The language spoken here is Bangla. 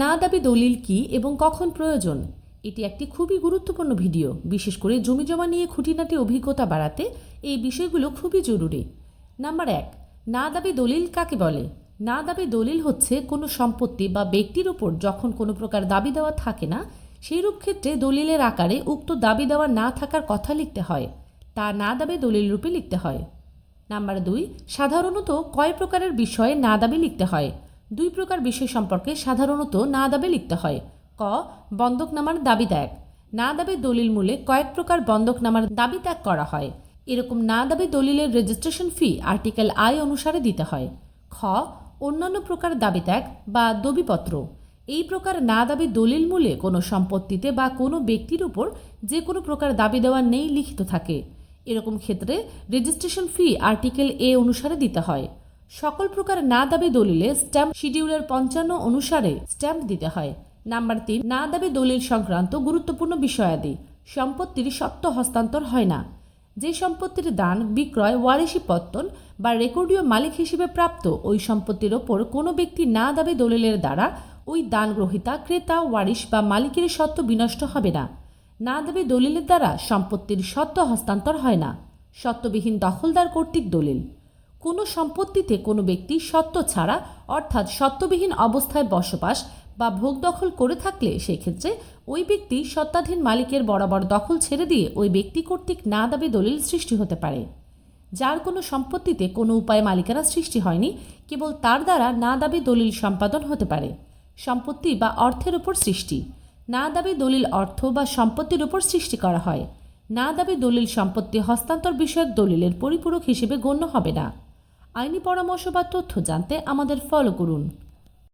না দাবি দলিল কি এবং কখন প্রয়োজন? এটি একটি খুবই গুরুত্বপূর্ণ ভিডিও। বিশেষ করে জমিজমা নিয়ে খুঁটিনাটি অভিজ্ঞতা বাড়াতে এই বিষয়গুলো খুবই জরুরি। নাম্বার 1, না দাবি দলিল কাকে বলে? না দাবি দলিল হচ্ছে কোনো সম্পত্তি বা ব্যক্তির উপর যখন কোনো প্রকার দাবি দেওয়া থাকে না, সেইরূপ ক্ষেত্রে দলিলের আকারে উক্ত দাবি দেওয়া না থাকার কথা লিখতে হয়, তা না দাবি দলিল রূপে লিখতে হয়। নাম্বার 2, সাধারণত কয় প্রকারের বিষয়ে না দাবি লিখতে হয়? 2 প্রকার বিষয় সম্পর্কে সাধারণত না দাবি লিখতে হয়। ক, বন্ধকনামার দাবি ত্যাগ। না দাবি দলিল মূলে কয়েক প্রকার বন্ধকনামার দাবি ত্যাগ করা হয়। এরকম না দাবি দলিলের রেজিস্ট্রেশন ফি আর্টিকেল I অনুসারে দিতে হয়। খ, অন্যান্য প্রকার দাবি ত্যাগ বা দবিপত্র। এই প্রকার না দাবি দলিল মূলে কোনো সম্পত্তিতে বা কোনো ব্যক্তির উপর যে কোনো প্রকার দাবি দেওয়া নেই লিখিত থাকে। এরকম ক্ষেত্রে রেজিস্ট্রেশন ফি আর্টিকেল A অনুসারে দিতে হয়। সকল প্রকার না দাবি দলিলে স্ট্যাম্প শিডিউলের 55 অনুসারে স্ট্যাম্প দিতে হয়। নাম্বার 3, না দাবি দলিল সংক্রান্ত গুরুত্বপূর্ণ বিষয়াদি। সম্পত্তির সত্ত্ব হস্তান্তর হয় না। যে সম্পত্তির দান, বিক্রয়, ওয়ারিশি পত্তন বা রেকর্ডীয় মালিক হিসেবে প্রাপ্ত ওই সম্পত্তির ওপর কোনো ব্যক্তি না দাবি দলিলের দ্বারা ওই দান গ্রহীতা, ক্রেতা, ওয়ারিশ বা মালিকের স্বত্ব বিনষ্ট হবে না। না দাবি দলিলের দ্বারা সম্পত্তির স্বত্ব হস্তান্তর হয় না। স্বত্ববিহীন দখলদার কর্তৃক দলিল। কোনো সম্পত্তিতে কোনো ব্যক্তি স্বত্ব ছাড়া অর্থাৎ স্বত্ববিহীন অবস্থায় বসবাস বা ভোগ দখল করে থাকলে সেক্ষেত্রে ওই ব্যক্তি সত্ত্বাধীন মালিকের বরাবর দখল ছেড়ে দিয়ে ওই ব্যক্তি কর্তৃক না দাবি দলিল সৃষ্টি হতে পারে। যার কোনো সম্পত্তিতে কোনো উপায়ে মালিকানা সৃষ্টি হয়নি, কেবল তার দ্বারা না দাবি দলিল সম্পাদন হতে পারে। সম্পত্তি বা অর্থের উপর সৃষ্টি। না দাবি দলিল অর্থ বা সম্পত্তির উপর সৃষ্টি করা হয়। না দাবি দলিল সম্পত্তি হস্তান্তর বিষয়ক দলিলের পরিপূরক হিসেবে গণ্য হবে না। আইনি পরামর্শ বা তথ্য জানতে আমাদের ফলো করুন।